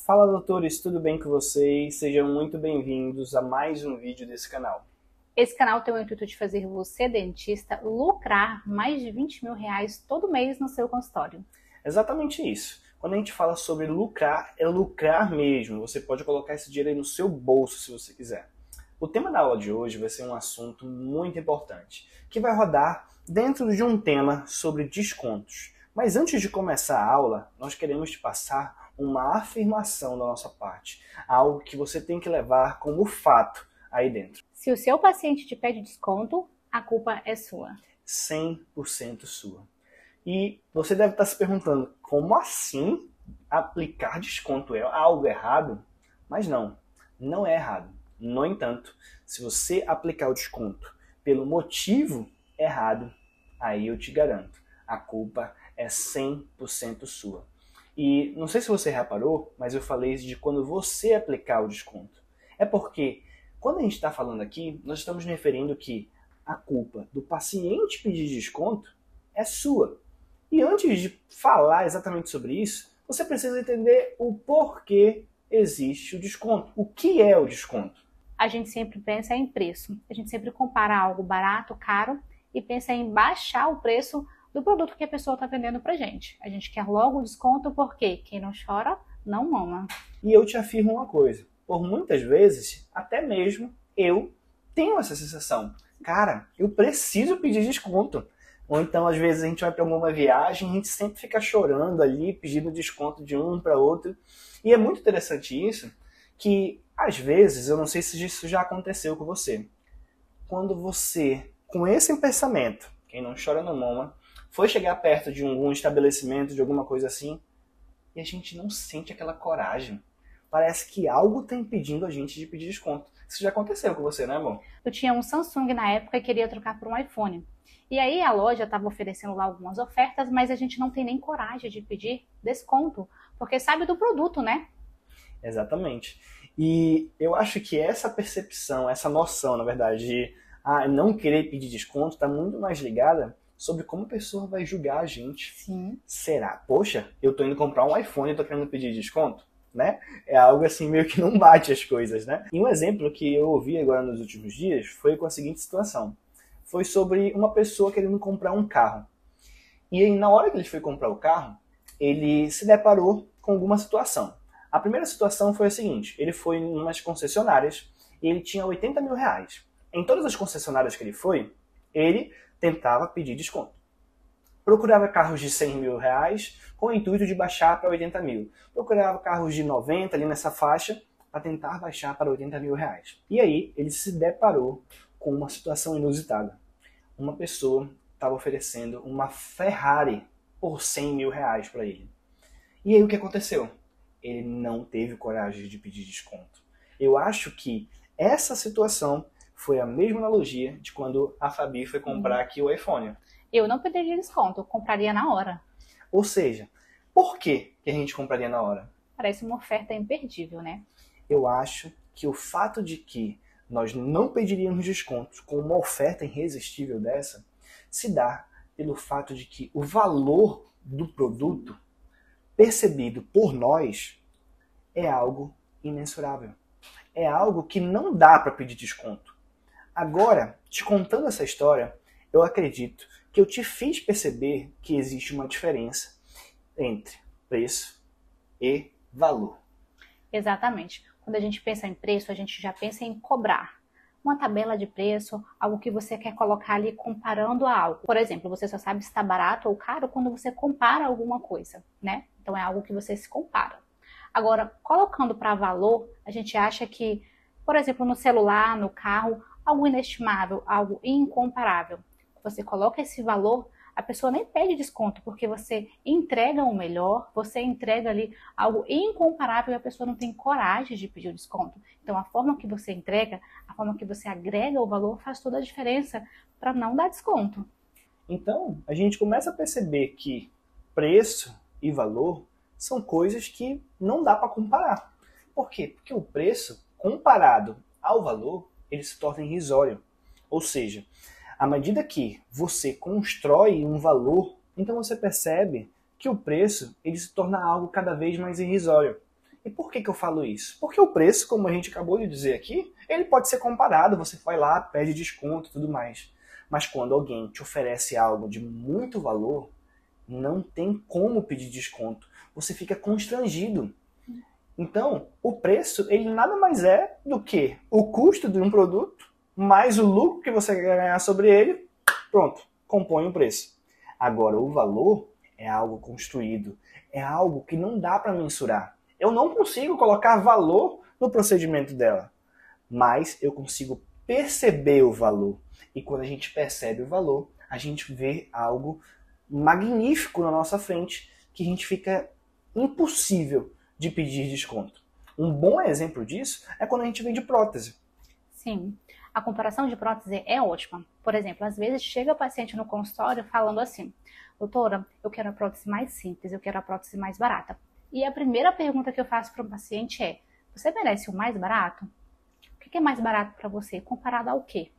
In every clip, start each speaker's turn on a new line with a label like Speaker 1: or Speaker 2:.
Speaker 1: Fala doutores, tudo bem com vocês? Sejam muito bem-vindos a mais um vídeo desse canal.
Speaker 2: Esse canal tem o intuito de fazer você, dentista, lucrar mais de R$ 20 mil todo mês no seu consultório.
Speaker 1: Exatamente isso. Quando a gente fala sobre lucrar, é lucrar mesmo. Você pode colocar esse dinheiro aí no seu bolso se você quiser. O tema da aula de hoje vai ser um assunto muito importante, que vai rodar dentro de um tema sobre descontos. Mas antes de começar a aula, nós queremos te passar uma afirmação da nossa parte, algo que você tem que levar como fato aí dentro.
Speaker 2: Se o seu paciente te pede desconto, a culpa é sua.
Speaker 1: 100% sua. E você deve estar se perguntando, como assim aplicar desconto é algo errado? Mas não, não é errado. No entanto, se você aplicar o desconto pelo motivo errado, aí eu te garanto, a culpa é 100% sua. E não sei se você reparou, mas eu falei de quando você aplicar o desconto. É porque, quando a gente está falando aqui, nós estamos referindo que a culpa do paciente pedir desconto é sua. E antes de falar exatamente sobre isso, você precisa entender o porquê existe o desconto. O que é o desconto?
Speaker 2: A gente sempre pensa em preço. A gente sempre compara algo barato, caro e pensa em baixar o preço do produto que a pessoa está vendendo pra gente. A gente quer logo o desconto porque quem não chora, não mama.
Speaker 1: E eu te afirmo uma coisa, por muitas vezes, até mesmo eu tenho essa sensação. Cara, eu preciso pedir desconto. Ou então, às vezes, a gente vai para alguma viagem, a gente sempre fica chorando ali, pedindo desconto de um para outro. E é muito interessante isso, que às vezes, eu não sei se isso já aconteceu com você, quando você, com esse pensamento, quem não chora não mama, foi chegar perto de algum estabelecimento, de alguma coisa assim, e a gente não sente aquela coragem. Parece que algo está impedindo a gente de pedir desconto. Isso já aconteceu com você, né, amor?
Speaker 2: Eu tinha um Samsung na época e queria trocar por um iPhone. E aí a loja estava oferecendo lá algumas ofertas, mas a gente não tem nem coragem de pedir desconto, porque sabe do produto, né?
Speaker 1: Exatamente. E eu acho que essa percepção, essa noção, na verdade, de não querer pedir desconto, está muito mais ligada sobre como a pessoa vai julgar a gente.
Speaker 2: Sim.
Speaker 1: Será? Poxa, eu tô indo comprar um iPhone e tô querendo pedir desconto? Né? É algo assim meio que não bate as coisas, né? E um exemplo que eu ouvi agora nos últimos dias foi com a seguinte situação. Foi sobre uma pessoa querendo comprar um carro. E aí, na hora que ele foi comprar o carro, ele se deparou com alguma situação. A primeira situação foi a seguinte, ele foi em umas concessionárias e ele tinha 80 mil reais. Em todas as concessionárias que ele foi, ele tentava pedir desconto. Procurava carros de 100 mil reais com o intuito de baixar para 80 mil. Procurava carros de 90 ali nessa faixa para tentar baixar para 80 mil reais. E aí ele se deparou com uma situação inusitada. Uma pessoa estava oferecendo uma Ferrari por 100 mil reais para ele. E aí o que aconteceu? Ele não teve coragem de pedir desconto. Eu acho que essa situação foi a mesma analogia de quando a Fabi foi comprar aqui o iPhone.
Speaker 2: Eu não pediria desconto, eu compraria na hora.
Speaker 1: Ou seja, por que a gente compraria na hora?
Speaker 2: Parece uma oferta imperdível, né?
Speaker 1: Eu acho que o fato de que nós não pediríamos descontos com uma oferta irresistível dessa se dá pelo fato de que o valor do produto percebido por nós é algo imensurável. É algo que não dá para pedir desconto. Agora, te contando essa história, eu acredito que eu te fiz perceber que existe uma diferença entre preço e valor.
Speaker 2: Exatamente. Quando a gente pensa em preço, a gente já pensa em cobrar. Uma tabela de preço, algo que você quer colocar ali comparando a algo. Por exemplo, você só sabe se está barato ou caro quando você compara alguma coisa, né? Então é algo que você se compara. Agora, colocando para valor, a gente acha que, por exemplo, no celular, no carro, algo inestimável, algo incomparável. Você coloca esse valor, a pessoa nem pede desconto, porque você entrega o melhor, você entrega ali algo incomparável e a pessoa não tem coragem de pedir o desconto. Então, a forma que você entrega, a forma que você agrega o valor faz toda a diferença para não dar desconto.
Speaker 1: Então, a gente começa a perceber que preço e valor são coisas que não dá para comparar. Por quê? Porque o preço, comparado ao valor, ele se torna irrisório. Ou seja, à medida que você constrói um valor, então você percebe que o preço ele se torna algo cada vez mais irrisório. E por que eu falo isso? Porque o preço, como a gente acabou de dizer aqui, ele pode ser comparado, você vai lá, pede desconto e tudo mais. Mas quando alguém te oferece algo de muito valor, não tem como pedir desconto. Você fica constrangido. Então, o preço, ele nada mais é do que o custo de um produto, mais o lucro que você quer ganhar sobre ele, pronto, compõe o preço. Agora, o valor é algo construído, é algo que não dá para mensurar. Eu não consigo colocar valor no procedimento dela, mas eu consigo perceber o valor. E quando a gente percebe o valor, a gente vê algo magnífico na nossa frente, que a gente fica impossível de pedir desconto. Um bom exemplo disso é quando a gente vende prótese.
Speaker 2: Sim, a comparação de prótese é ótima. Por exemplo, às vezes chega o paciente no consultório falando assim: doutora, eu quero a prótese mais simples, eu quero a prótese mais barata. E a primeira pergunta que eu faço para o paciente é: você merece o mais barato? O que é mais barato para você, comparado ao quê?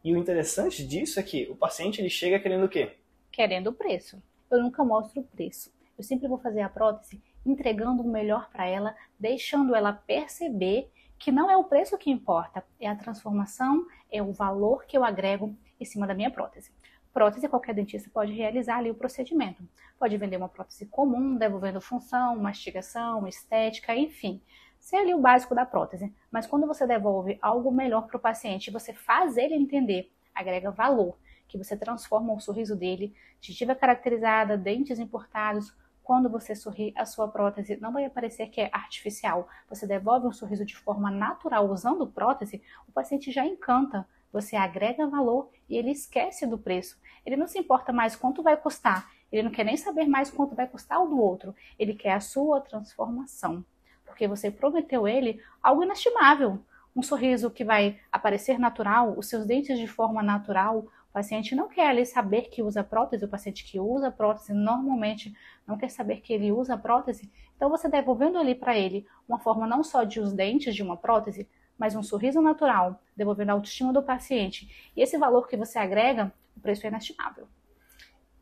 Speaker 1: E o interessante disso é que o paciente ele chega querendo o quê?
Speaker 2: Querendo o preço. Eu nunca mostro o preço. Eu sempre vou fazer a prótese entregando o melhor para ela, deixando ela perceber que não é o preço que importa, é a transformação, é o valor que eu agrego em cima da minha prótese. Prótese, qualquer dentista pode realizar ali o procedimento. Pode vender uma prótese comum, devolvendo função, mastigação, estética, enfim. Ser ali o básico da prótese. Mas quando você devolve algo melhor para o paciente, você faz ele entender, agrega valor, que você transforma o sorriso dele, gengiva caracterizada, dentes importados. Quando você sorri, a sua prótese não vai parecer que é artificial. Você devolve um sorriso de forma natural usando prótese, o paciente já encanta. Você agrega valor e ele esquece do preço. Ele não se importa mais quanto vai custar. Ele não quer nem saber mais quanto vai custar o do outro. Ele quer a sua transformação. Porque você prometeu ele algo inestimável. Um sorriso que vai aparecer natural, os seus dentes de forma natural. O paciente não quer ali saber que usa prótese, o paciente que usa prótese normalmente não quer saber que ele usa prótese. Então você devolvendo ali para ele uma forma não só de os dentes de uma prótese, mas um sorriso natural, devolvendo a autoestima do paciente. E esse valor que você agrega, o preço é inestimável.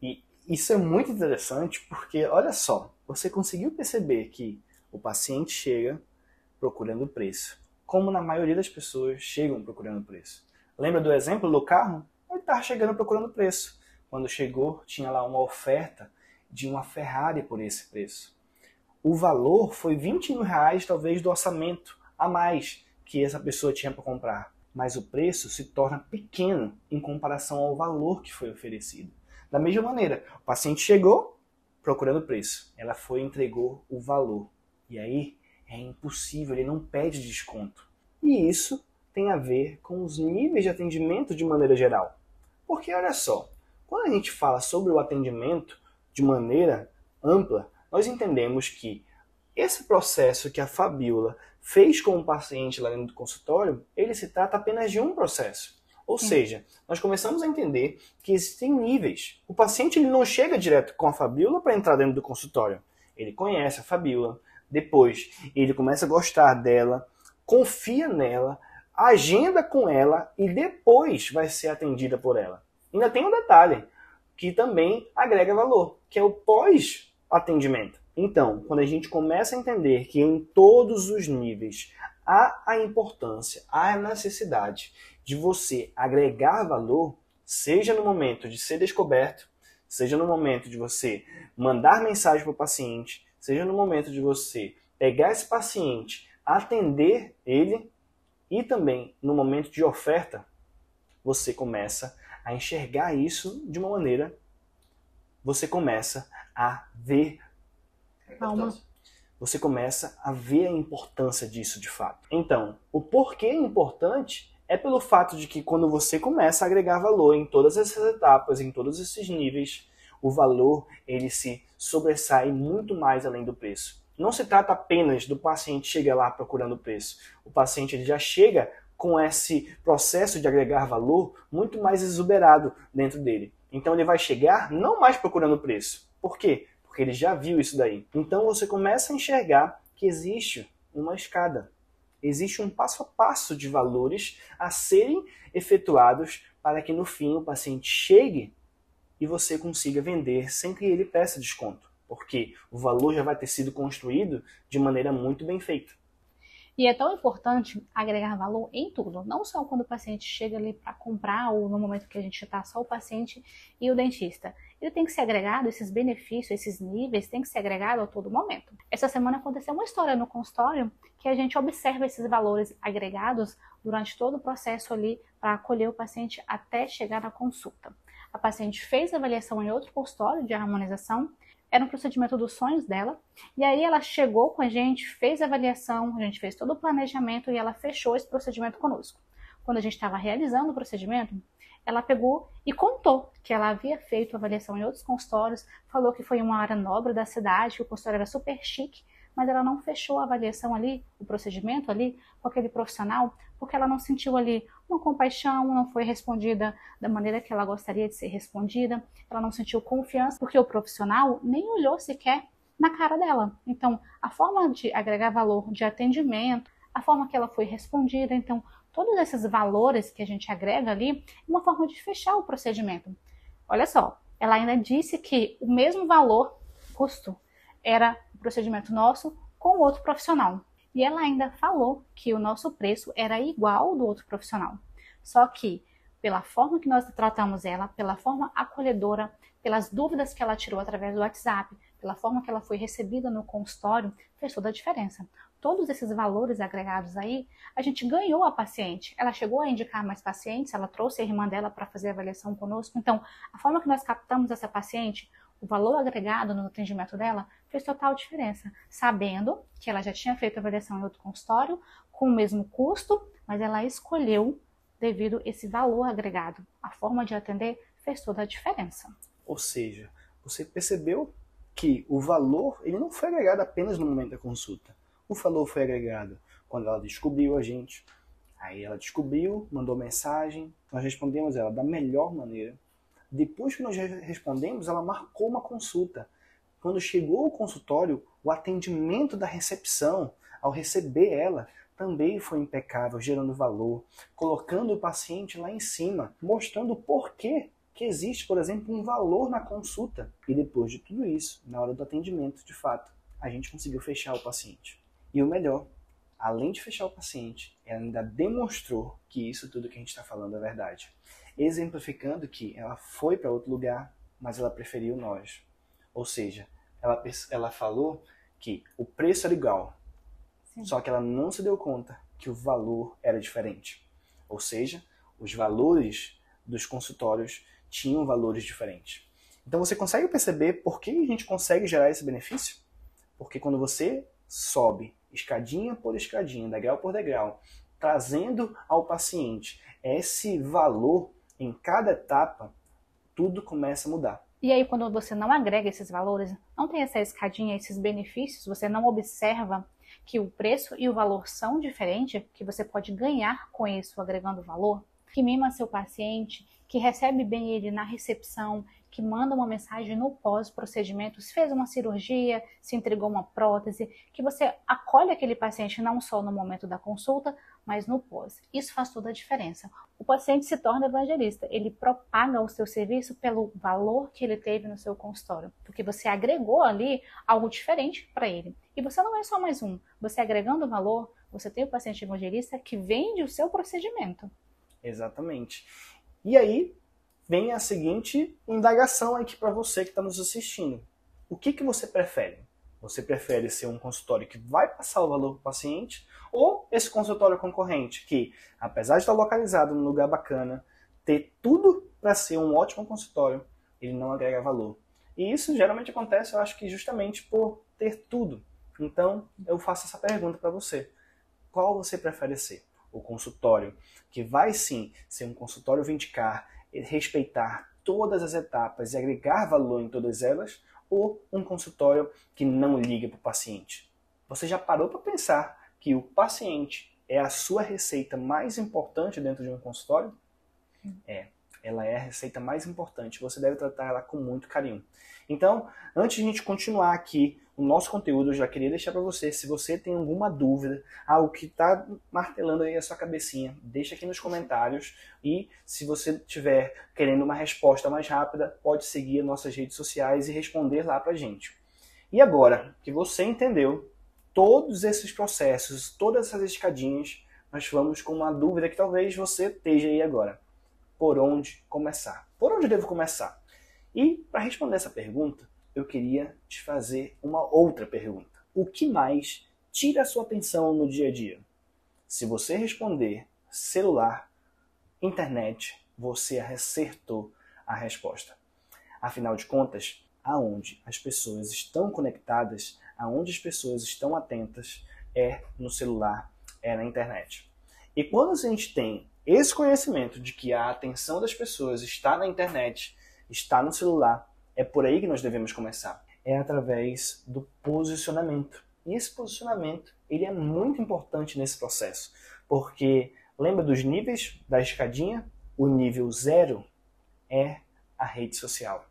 Speaker 1: E isso é muito interessante porque, olha só, você conseguiu perceber que o paciente chega procurando preço, como na maioria das pessoas chegam procurando preço. Lembra do exemplo do carro? Ele estava chegando procurando preço. Quando chegou, tinha lá uma oferta de uma Ferrari por esse preço. O valor foi R$20.000, talvez, do orçamento a mais que essa pessoa tinha para comprar. Mas o preço se torna pequeno em comparação ao valor que foi oferecido. Da mesma maneira, o paciente chegou procurando preço. Ela foi e entregou o valor. E aí é impossível, ele não pede desconto. E isso tem a ver com os níveis de atendimento de maneira geral. Porque olha só, quando a gente fala sobre o atendimento de maneira ampla, nós entendemos que esse processo que a Fabiola fez com o paciente lá dentro do consultório, ele se trata apenas de um processo. Ou seja, nós começamos a entender que existem níveis. O paciente ele não chega direto com a Fabiola para entrar dentro do consultório. Ele conhece a Fabiola, depois ele começa a gostar dela, confia nela, agenda com ela e depois vai ser atendida por ela. Ainda tem um detalhe que também agrega valor, que é o pós-atendimento. Então, quando a gente começa a entender que em todos os níveis há a importância, há a necessidade de você agregar valor, seja no momento de ser descoberto, seja no momento de você mandar mensagem para o paciente, seja no momento de você pegar esse paciente, atender ele, e também no momento de oferta, você começa a enxergar isso de uma maneira, você começa a ver você começa a ver a importância disso de fato. Então, o porquê é importante é pelo fato de que quando você começa a agregar valor em todas essas etapas, em todos esses níveis, o valor ele se sobressai muito mais além do preço. Não se trata apenas do paciente chegar lá procurando preço. O paciente ele já chega com esse processo de agregar valor muito mais exuberado dentro dele. Então ele vai chegar não mais procurando preço. Por quê? Porque ele já viu isso daí. Então você começa a enxergar que existe uma escada. Existe um passo a passo de valores a serem efetuados para que no fim o paciente chegue e você consiga vender sem que ele peça desconto. porque o valor já vai ter sido construído de maneira muito bem feita.
Speaker 2: E é tão importante agregar valor em tudo, não só quando o paciente chega ali para comprar ou no momento que a gente está só o paciente e o dentista. Ele tem que ser agregado, esses benefícios, esses níveis, tem que ser agregado a todo momento. Essa semana aconteceu uma história no consultório que a gente observa esses valores agregados durante todo o processo ali para acolher o paciente até chegar na consulta. A paciente fez a avaliação em outro consultório de harmonização, era um procedimento dos sonhos dela, e aí ela chegou com a gente, fez a avaliação, a gente fez todo o planejamento e ela fechou esse procedimento conosco. Quando a gente estava realizando o procedimento, ela pegou e contou que ela havia feito a avaliação em outros consultórios, falou que foi em uma área nobre da cidade, que o consultório era super chique, mas ela não fechou a avaliação ali, o procedimento ali, com aquele profissional, porque ela não sentiu ali uma compaixão, não foi respondida da maneira que ela gostaria de ser respondida, ela não sentiu confiança, porque o profissional nem olhou sequer na cara dela. Então, a forma de agregar valor de atendimento, a forma que ela foi respondida, então, todos esses valores que a gente agrega ali, é uma forma de fechar o procedimento. Olha só, ela ainda disse que o mesmo valor, custo, era o procedimento nosso com o outro profissional. E ela ainda falou que o nosso preço era igual ao do outro profissional. Só que, pela forma que nós tratamos ela, pela forma acolhedora, pelas dúvidas que ela tirou através do WhatsApp, pela forma que ela foi recebida no consultório, fez toda a diferença. Todos esses valores agregados aí, a gente ganhou a paciente. Ela chegou a indicar mais pacientes, ela trouxe a irmã dela para fazer a avaliação conosco. Então, a forma que nós captamos essa paciente, o valor agregado no atendimento dela, fez total diferença. Sabendo que ela já tinha feito a avaliação em outro consultório, com o mesmo custo, mas ela escolheu devido a esse valor agregado. A forma de atender fez toda a diferença.
Speaker 1: Ou seja, você percebeu que o valor ele não foi agregado apenas no momento da consulta. O valor foi agregado quando ela descobriu a gente. Aí ela descobriu, mandou mensagem, nós respondemos ela da melhor maneira. Depois que nós respondemos, ela marcou uma consulta. Quando chegou ao consultório, o atendimento da recepção, ao receber ela, também foi impecável, gerando valor, colocando o paciente lá em cima, mostrando o porquê que existe, por exemplo, um valor na consulta. E depois de tudo isso, na hora do atendimento, de fato, a gente conseguiu fechar o paciente. E o melhor, além de fechar o paciente, ela ainda demonstrou que isso tudo que a gente está falando é verdade. Exemplificando que ela foi para outro lugar, mas ela preferiu nós. Ou seja, ela falou que o preço era igual,
Speaker 2: Sim.
Speaker 1: Só que ela não se deu conta que o valor era diferente. Ou seja, os valores dos consultórios tinham valores diferentes. Então você consegue perceber por que a gente consegue gerar esse benefício? Porque quando você sobe escadinha por escadinha, degrau por degrau, trazendo ao paciente esse valor em cada etapa, tudo começa a mudar.
Speaker 2: E aí, quando você não agrega esses valores, não tem essa escadinha, esses benefícios, você não observa que o preço e o valor são diferentes, que você pode ganhar com isso agregando valor, que mima seu paciente, que recebe bem ele na recepção, que manda uma mensagem no pós-procedimento, se fez uma cirurgia, se entregou uma prótese, que você acolhe aquele paciente não só no momento da consulta, mas no pós. Isso faz toda a diferença. O paciente se torna evangelista, ele propaga o seu serviço pelo valor que ele teve no seu consultório, porque você agregou ali algo diferente para ele. E você não é só mais um, você agregando valor, você tem o paciente evangelista que vende o seu procedimento.
Speaker 1: Exatamente. E aí vem a seguinte indagação aqui para você que está nos assistindo. O que você prefere? Você prefere ser um consultório que vai passar o valor para o paciente ou esse consultório concorrente que, apesar de estar localizado num lugar bacana, ter tudo para ser um ótimo consultório, ele não agrega valor? E isso geralmente acontece, eu acho que justamente por ter tudo. Então, eu faço essa pergunta para você. Qual você prefere ser? O consultório que vai sim ser um consultório vindicar, respeitar todas as etapas e agregar valor em todas elas, ou um consultório que não liga para o paciente? Você já parou para pensar que o paciente é a sua receita mais importante dentro de um consultório? Ela é a receita mais importante, você deve tratar ela com muito carinho. Então, antes de a gente continuar aqui o nosso conteúdo, eu já queria deixar para você, se você tem alguma dúvida, algo que está martelando aí a sua cabecinha, deixa aqui nos comentários, e se você estiver querendo uma resposta mais rápida, pode seguir as nossas redes sociais e responder lá para a gente. E agora que você entendeu todos esses processos, todas essas escadinhas, nós vamos com uma dúvida que talvez você esteja aí agora. Por onde começar? Por onde eu devo começar? E para responder essa pergunta, eu queria te fazer uma outra pergunta. O que mais tira a sua atenção no dia a dia? Se você responder celular, internet, você acertou a resposta. Afinal de contas, aonde as pessoas estão conectadas, aonde as pessoas estão atentas, é no celular, é na internet. E quando a gente tem esse conhecimento de que a atenção das pessoas está na internet, está no celular, é por aí que nós devemos começar. É através do posicionamento. E esse posicionamento, ele é muito importante nesse processo, porque lembra dos níveis da escadinha? O nível 0 é a rede social.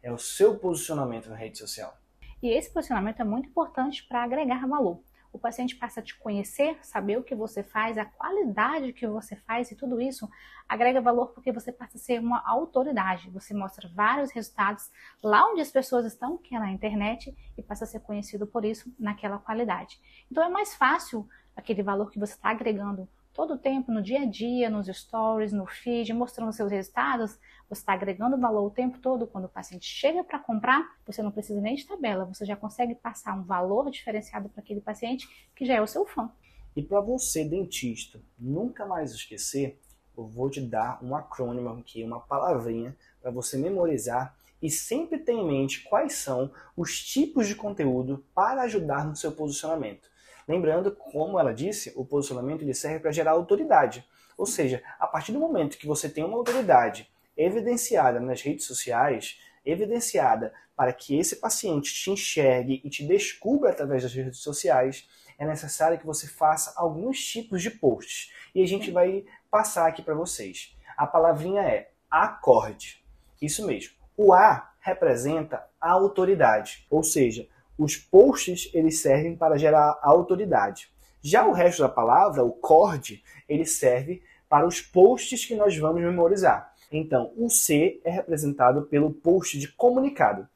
Speaker 1: É o seu posicionamento na rede social.
Speaker 2: E esse posicionamento é muito importante para agregar valor. O paciente passa a te conhecer, saber o que você faz, a qualidade que você faz, e tudo isso agrega valor porque você passa a ser uma autoridade. Você mostra vários resultados lá onde as pessoas estão, que é na internet, e passa a ser conhecido por isso naquela qualidade. Então é mais fácil aquele valor que você está agregando todo o tempo, no dia a dia, nos stories, no feed, mostrando seus resultados. Você está agregando valor o tempo todo. Quando o paciente chega para comprar, você não precisa nem de tabela, você já consegue passar um valor diferenciado para aquele paciente que já é o seu fã.
Speaker 1: E para você, dentista, nunca mais esquecer, eu vou te dar um acrônimo aqui, uma palavrinha para você memorizar e sempre ter em mente quais são os tipos de conteúdo para ajudar no seu posicionamento. Lembrando, como ela disse, o posicionamento ele serve para gerar autoridade. Ou seja, a partir do momento que você tem uma autoridade evidenciada nas redes sociais, evidenciada para que esse paciente te enxergue e te descubra através das redes sociais, é necessário que você faça alguns tipos de posts. E a gente vai passar aqui para vocês. A palavrinha é acorde. Isso mesmo. O A representa a autoridade, ou seja, os posts eles servem para gerar autoridade. Já o resto da palavra, o corde, ele serve para os posts que nós vamos memorizar. Então, o C é representado pelo post de comunicado.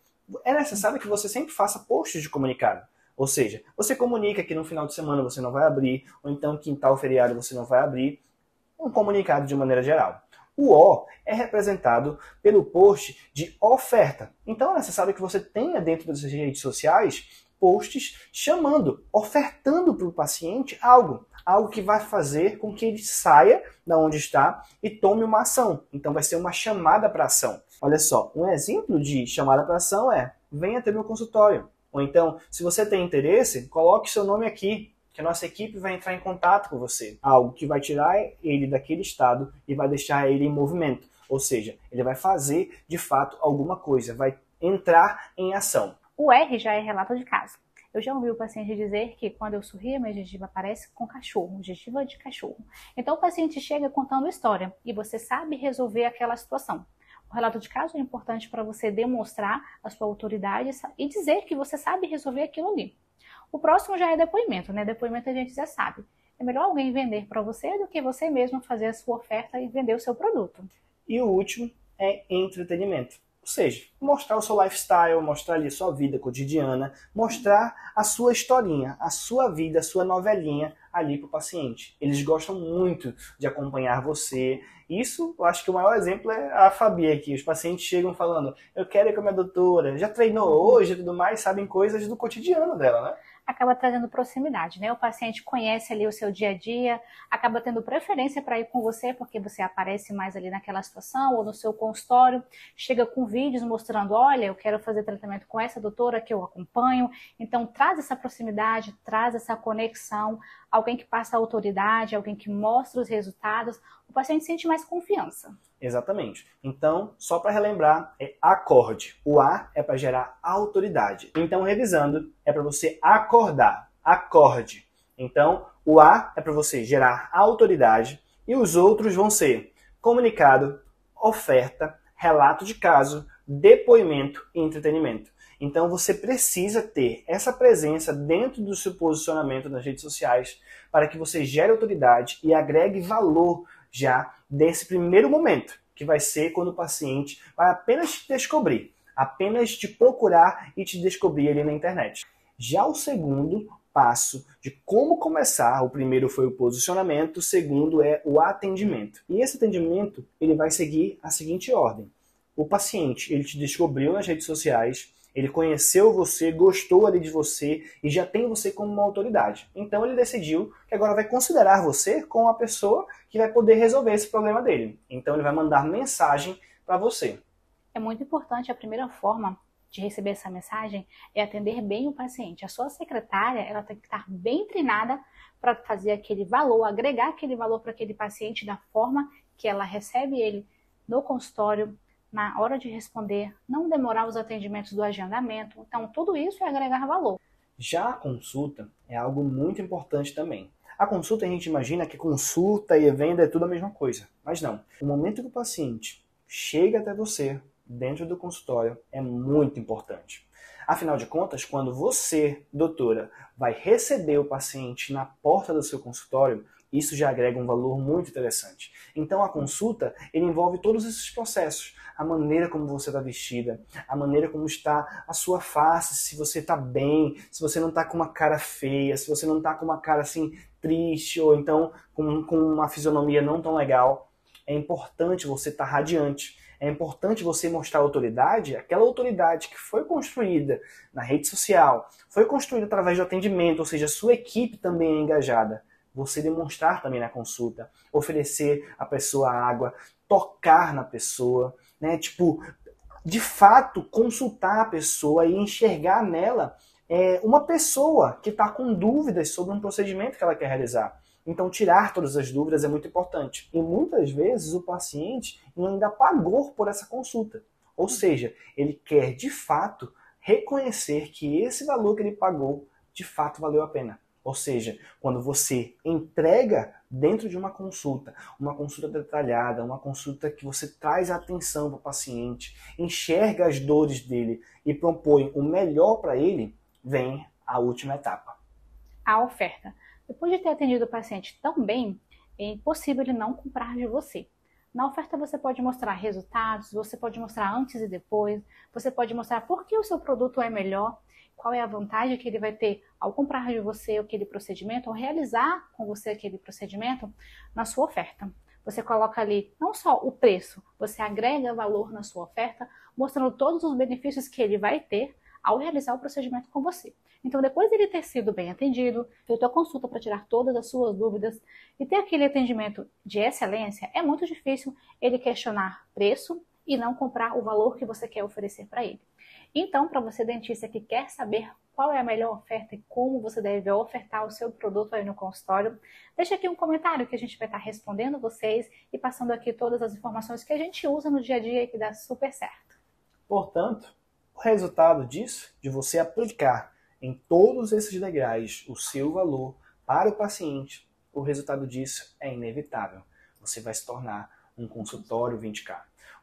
Speaker 1: É necessário que você sempre faça posts de comunicado. Ou seja, você comunica que no final de semana você não vai abrir, ou então que em tal feriado você não vai abrir, um comunicado de maneira geral. O O é representado pelo post de oferta. Então é necessário que você tenha dentro das redes sociais posts chamando, ofertando para o paciente algo que vai fazer com que ele saia da onde está e tome uma ação. Então vai ser uma chamada para ação. Olha só, um exemplo de chamada para ação é: venha até meu consultório. Ou então, se você tem interesse, coloque seu nome aqui, que a nossa equipe vai entrar em contato com você. Algo que vai tirar ele daquele estado e vai deixar ele em movimento. Ou seja, ele vai fazer, de fato, alguma coisa, vai entrar em ação.
Speaker 2: O R já é relato de caso. Eu já ouvi o paciente dizer que quando eu sorrio, minha gengiva parece com cachorro, gengiva de cachorro. Então o paciente chega contando história e você sabe resolver aquela situação. O relato de caso é importante para você demonstrar a sua autoridade e dizer que você sabe resolver aquilo ali. O próximo já é depoimento, né? Depoimento a gente já sabe. É melhor alguém vender para você do que você mesmo fazer a sua oferta e vender o seu produto.
Speaker 1: E o último é entretenimento. Ou seja, mostrar o seu lifestyle, mostrar ali a sua vida cotidiana, mostrar a sua historinha, a sua vida, a sua novelinha ali para o paciente. Eles gostam muito de acompanhar você. Isso, eu acho que o maior exemplo é a Fabi aqui. Os pacientes chegam falando: eu quero ir com a minha doutora, já treinou hoje e tudo mais, sabem coisas do cotidiano dela, né?
Speaker 2: Acaba trazendo proximidade, né? O paciente conhece ali o seu dia a dia, acaba tendo preferência para ir com você porque você aparece mais ali naquela situação ou no seu consultório, chega com vídeos mostrando: olha, eu quero fazer tratamento com essa doutora que eu acompanho. Então traz essa proximidade, traz essa conexão, alguém que passa autoridade, alguém que mostra os resultados, o paciente sente mais confiança.
Speaker 1: Exatamente. Então, só para relembrar, é acorde. O A é para gerar autoridade. Então, revisando, é para você acordar. Acorde. Então, o A é para você gerar autoridade e os outros vão ser comunicado, oferta, relato de caso, depoimento e entretenimento. Então, você precisa ter essa presença dentro do seu posicionamento nas redes sociais para que você gere autoridade e agregue valor já desse primeiro momento, que vai ser quando o paciente vai apenas te descobrir. apenas te procurar e te descobrir ali na internet. Já o segundo passo de como começar, o primeiro foi o posicionamento, o segundo é o atendimento. E esse atendimento, ele vai seguir a seguinte ordem. O paciente, ele te descobriu nas redes sociais, ele conheceu você, gostou ali de você e já tem você como uma autoridade. Então ele decidiu que agora vai considerar você como a pessoa que vai poder resolver esse problema dele. Então ele vai mandar mensagem para você.
Speaker 2: É muito importante, a primeira forma de receber essa mensagem é atender bem o paciente. A sua secretária, ela tem que estar bem treinada para fazer aquele valor, agregar aquele valor para aquele paciente da forma que ela recebe ele no consultório, na hora de responder, não demorar os atendimentos do agendamento. Então, tudo isso é agregar valor.
Speaker 1: Já a consulta é algo muito importante também. A consulta, a gente imagina que consulta e venda é tudo a mesma coisa, mas não. O momento que o paciente chega até você, dentro do consultório, é muito importante. Afinal de contas, quando você, doutora, vai receber o paciente na porta do seu consultório, isso já agrega um valor muito interessante. Então a consulta, ele envolve todos esses processos. A maneira como você está vestida, a maneira como está a sua face, se você está bem, se você não está com uma cara feia, se você não está com uma cara assim triste, ou então com uma fisionomia não tão legal. É importante você estar radiante. É importante você mostrar autoridade, aquela autoridade que foi construída na rede social, foi construída através do atendimento, ou seja, a sua equipe também é engajada. Você demonstrar também na consulta, oferecer à pessoa água, tocar na pessoa, né? Tipo, de fato, consultar a pessoa e enxergar nela uma pessoa que está com dúvidas sobre um procedimento que ela quer realizar. Então, tirar todas as dúvidas é muito importante. E muitas vezes o paciente ainda pagou por essa consulta. Ou seja, ele quer de fato reconhecer que esse valor que ele pagou de fato valeu a pena. Ou seja, quando você entrega dentro de uma consulta detalhada, uma consulta que você traz atenção para o paciente, enxerga as dores dele e propõe o melhor para ele, vem a última etapa.
Speaker 2: A oferta. Depois de ter atendido o paciente tão bem, é impossível ele não comprar de você. Na oferta você pode mostrar resultados, você pode mostrar antes e depois, você pode mostrar por que o seu produto é melhor, qual é a vantagem que ele vai ter ao comprar de você aquele procedimento, ou realizar com você aquele procedimento na sua oferta. Você coloca ali não só o preço, você agrega valor na sua oferta, mostrando todos os benefícios que ele vai ter ao realizar o procedimento com você. Então, depois de ele ter sido bem atendido, feito a consulta para tirar todas as suas dúvidas e ter aquele atendimento de excelência, é muito difícil ele questionar preço e não comprar o valor que você quer oferecer para ele. Então, para você dentista que quer saber qual é a melhor oferta e como você deve ofertar o seu produto aí no consultório, deixa aqui um comentário que a gente vai estar respondendo vocês e passando aqui todas as informações que a gente usa no dia a dia e que dá super certo.
Speaker 1: Portanto, o resultado disso, de você aplicar em todos esses degraus o seu valor para o paciente, o resultado disso é inevitável. Você vai se tornar um consultório 20K.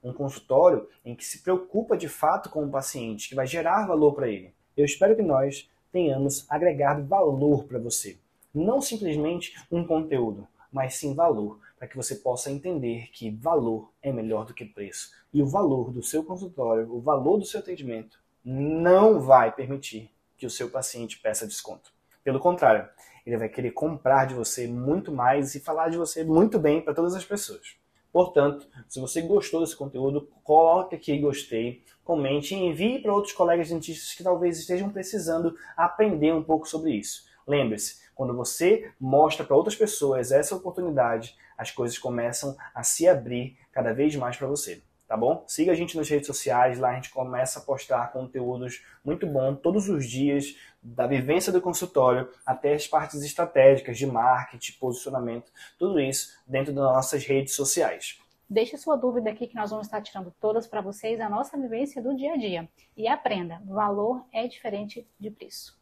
Speaker 1: Um consultório em que se preocupa de fato com o paciente, que vai gerar valor para ele. Eu espero que nós tenhamos agregado valor para você. Não simplesmente um conteúdo, mas sim valor, para que você possa entender que valor é melhor do que preço. E o valor do seu consultório, o valor do seu atendimento, não vai permitir que o seu paciente peça desconto. Pelo contrário, ele vai querer comprar de você muito mais e falar de você muito bem para todas as pessoas. Portanto, se você gostou desse conteúdo, coloque aqui gostei, comente e envie para outros colegas dentistas que talvez estejam precisando aprender um pouco sobre isso. Lembre-se, quando você mostra para outras pessoas essa oportunidade, as coisas começam a se abrir cada vez mais para você. Tá bom? Siga a gente nas redes sociais, lá a gente começa a postar conteúdos muito bons todos os dias, da vivência do consultório até as partes estratégicas de marketing, posicionamento, tudo isso dentro das nossas redes sociais.
Speaker 2: Deixe sua dúvida aqui que nós vamos estar tirando todas para vocês, a nossa vivência do dia a dia. E aprenda, valor é diferente de preço.